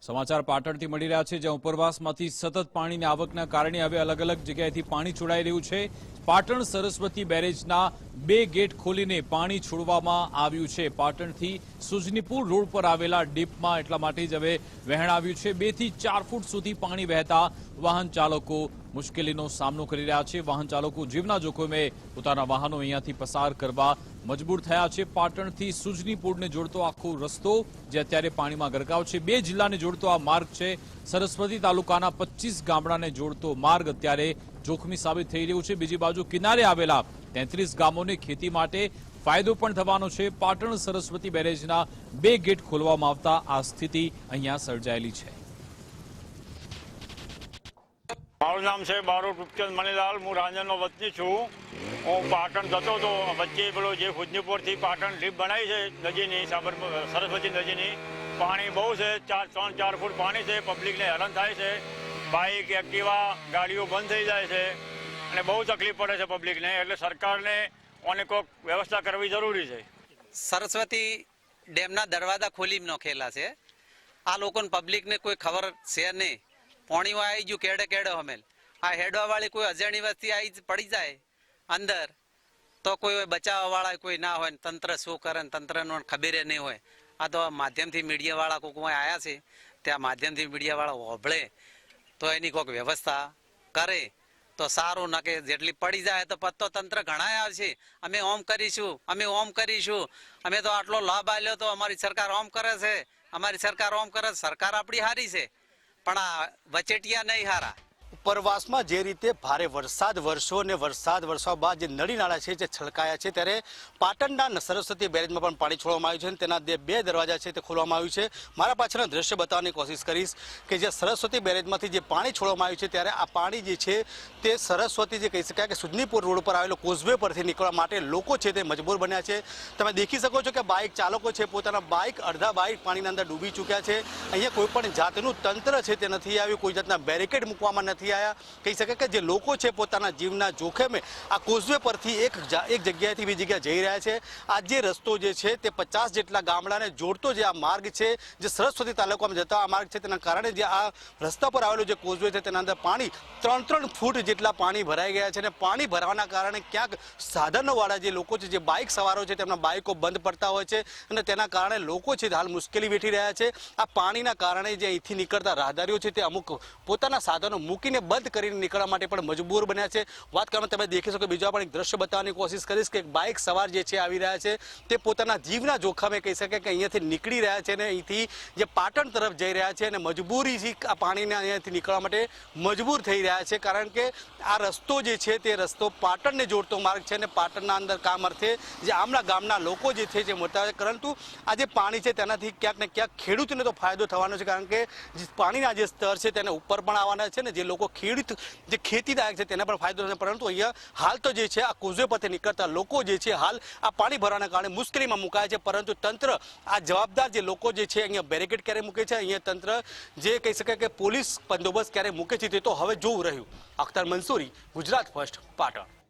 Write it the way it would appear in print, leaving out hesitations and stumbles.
સમાચાર પાટણથી મળી રહ્યા છે, જ્યાં ઉપરવાસમાંથી સતત પાણીની આવકના કારણે હવે અલગ અલગ જગ્યાએથી પાણી છોડાઈ રહ્યું છે। પાટણ સરસ્વતી બેરેજના 2 ગેટ ખોલીને પાણી છોડવામાં આવ્યું છે। પાટણથી સુજનીપુર રોડ પર આવેલા ડીપમાં એટલા માટે જ હવે વહેણ આવ્યું છે। 2 થી 4 ફૂટ સુધી પાણી વહેતા વાહન ચાલકો મુશ્કેલીનો સામનો કરી રહ્યા છે। વાહન ચાલકો જીવના જોખમે પોતાના વાહનો અહીંયાથી પસાર કરવા મજબૂર થયા છે। પાટણથી સુજનીપુરને જોડતો આખો રસ્તો જે અત્યારે પાણીમાં ગરકાવ છે। 2 જિલ્લાને જોડતો આ માર્ગ છે। સરસ્વતી તાલુકાના 25 ગામડાને જોડતો માર્ગ અત્યારે જોખમી સાબિત થઈ રહ્યું છે। બીજી બાજુ કિનારે આવેલા 33 ગામોને ખેતી માટે ફાયદો પણ થવાનો છે। પાટણ સરસ્વતી બેરેજના 2 ગેટ ખોલવામાં આવતા આ સ્થિતિ અહીંયા સર્જાયેલી છે। મારું નામ છે બારોટ રૂપચંદ મણીલાલ। હું રાંજણનો વતની છું। હું પાટણ જતો હતો, વચ્ચે પેલો જે સુજનીપુરથી પાટણ ડીપ બનાવી છે નદીની, સરસ્વતી નદીની, પાણી બહુ છે। 3-4 ફૂટ પાણી છે। પબ્લિકને હેરાન થાય છે। બાઇક, એક્ટિવા, ગાડીઓ બંધ થઈ જાય છે અને બહુ તકલીફ પડે છે પબ્લિકને। એટલે સરકારને આની કોઈક વ્યવસ્થા કરવી જરૂરી છે। સરસ્વતી ડેમના દરવાજા ખોલી નાખેલા છે। આ લોકોને પબ્લિકને કોઈ ખબર છે નહીં। પાણી આવી ગયું કેડે કેડે હમેલ, આ હેડવા વાળી કોઈ અજાણી વસ્તી આવી પડી જાય અંદર તો કોઈ બચાવવા વાળા કોઈ ના હોય, તંત્ર શું કરે તંત્રનો ખબર નહીં હોય। આ તો માધ્યમથી મીડિયા વાળા કોઈ આવ્યા છે, ત્યાં માધ્યમથી મીડિયા વાળા હોભળે તો એની કોઈક વ્યવસ્થા કરે તો સારું। ન કે જેટલી પડી જાય તો પત્તો તંત્ર ઘણા આવશે, અમે ઓમ કરીશું, અમે ઓમ કરીશું, અમે તો આટલો લાભ આલ્યો તો અમારી સરકાર ઓમ કરે છે, અમારી સરકાર ઓમ કરે। સરકાર આપણી હારી છે પણ આ વચેટિયા નહીં હારા। ઉપરવાસમાં જે રીતે ભારે વરસાદ વરસ્યો અને વરસાદ વરસવા બાદ જે નદી નાળા છે જે છલકાયા છે, ત્યારે પાટણના સરસ્વતી બેરેજમાં પણ પાણી છોડવામાં આવ્યું છે અને તેના 2 દરવાજા છે તે ખોલવામાં આવ્યું છે। મારા પાછળના દ્રશ્ય બતાવવાની કોશિશ કરીશ કે જે સરસ્વતી બેરેજમાંથી જે પાણી છોડવામાં આવ્યું છે, ત્યારે આ પાણી જે છે તે સરસ્વતી જે કહી શકાય કે સુજનીપુર રોડ પર આવેલો કોઝવે પરથી નીકળવા માટે લોકો છે તે મજબૂર બન્યા છે। તમે દેખી શકો છો કે બાઇક ચાલકો છે પોતાના અડધા બાઇક પાણીની અંદર ડૂબી ચૂક્યા છે। અહીંયા કોઈ પણ જાતનું તંત્ર છે તે નથી આવ્યું, કોઈ જાતના બેરિકેડ મૂકવામાં નથી આયા। કહી શકાય કે જે લોકો છે પોતાના જીવના જોખમે આ કોઝવે પરથી એક જગ્યાએથી બીજી જગ્યાએ જઈ રહ્યા છે। આ જે રસ્તો જે છે તે 50 જેટલા ગામડાને જોડતો જે આ માર્ગ છે, જે સરસ્વતી તાલુકામાં જતા આ માર્ગ છે, તેના કારણે જે આ રસ્તા પર આવેલો જે કોઝવે છે તેના અંદર પાણી 3 ફૂટ જેટલા પાણી ભરાઈ ગયા છે અને પાણી ભરાવાના કારણે ક્યાંક સાધનોવાળા જે લોકો છે, જે બાઇક સવારો છે, તેમના બાઇકો બંધ પડતા હોય છે અને તેના કારણે લોકો છે હાલ મુશ્કેલી વેઠી રહ્યા છે। આ પાણીના કારણે જે અહીંથી નીકળતા રાહદારીઓ છે તે અમુક પોતાના સાધનો મૂકીને બંધ કરીને નીકળવા માટે પણ મજબૂર બન્યા છે। વાત કરવામાં તમે દેખી શકો, બીજા પણ એક દ્રશ્ય બતાવવાની કોશિશ કરીશ કે બાઇક સવાર જે છે આવી રહ્યા છે તે પોતાના જીવના જોખમે કહી શકાય કે અહીંયાથી નીકળી રહ્યા છે અને અહીંથી જે પાટણ તરફ જઈ રહ્યા છે અને મજબૂરીથી આ પાણીને અહીંયાથી નીકળવા માટે મજબૂર થઈ રહ્યા છે, કારણ કે આ રસ્તો જે છે તે રસ્તો પાટણને જોડતો માર્ગ છે અને પાટણના અંદર કામ અર્થે જે આમના ગામના લોકો જે છે જે મોટા છે, પરંતુ આ જે પાણી છે તેનાથી ક્યાંક ને ક્યાંક ખેડૂતને તો ફાયદો થવાનો છે, કારણ કે પાણીના જે સ્તર છે તેને ઉપર પણ આવવાના છે ને જે લોકો જે ખેતીદાયક છે તેને પણ ફાયદો થશે। પરંતુ અહીંયા હાલ તો જે છે આ કોઝવે પરથી નીકળતા લોકો જે છે હાલ આ પાણી ભરવાના કારણે મુશ્કેલીમાં મુકાય છે, પરંતુ તંત્ર આ જવાબદાર જે લોકો જે છે અહીંયા બેરિકેડ ક્યારે મૂકે છે, અહીંયા તંત્ર જે કહી શકાય કે પોલીસ બંદોબસ્ત ક્યારે મૂકે છે તે તો હવે જોવું રહ્યું। અખ્તર મંસૂરી, ગુજરાત ફર્સ્ટ, પાટણ।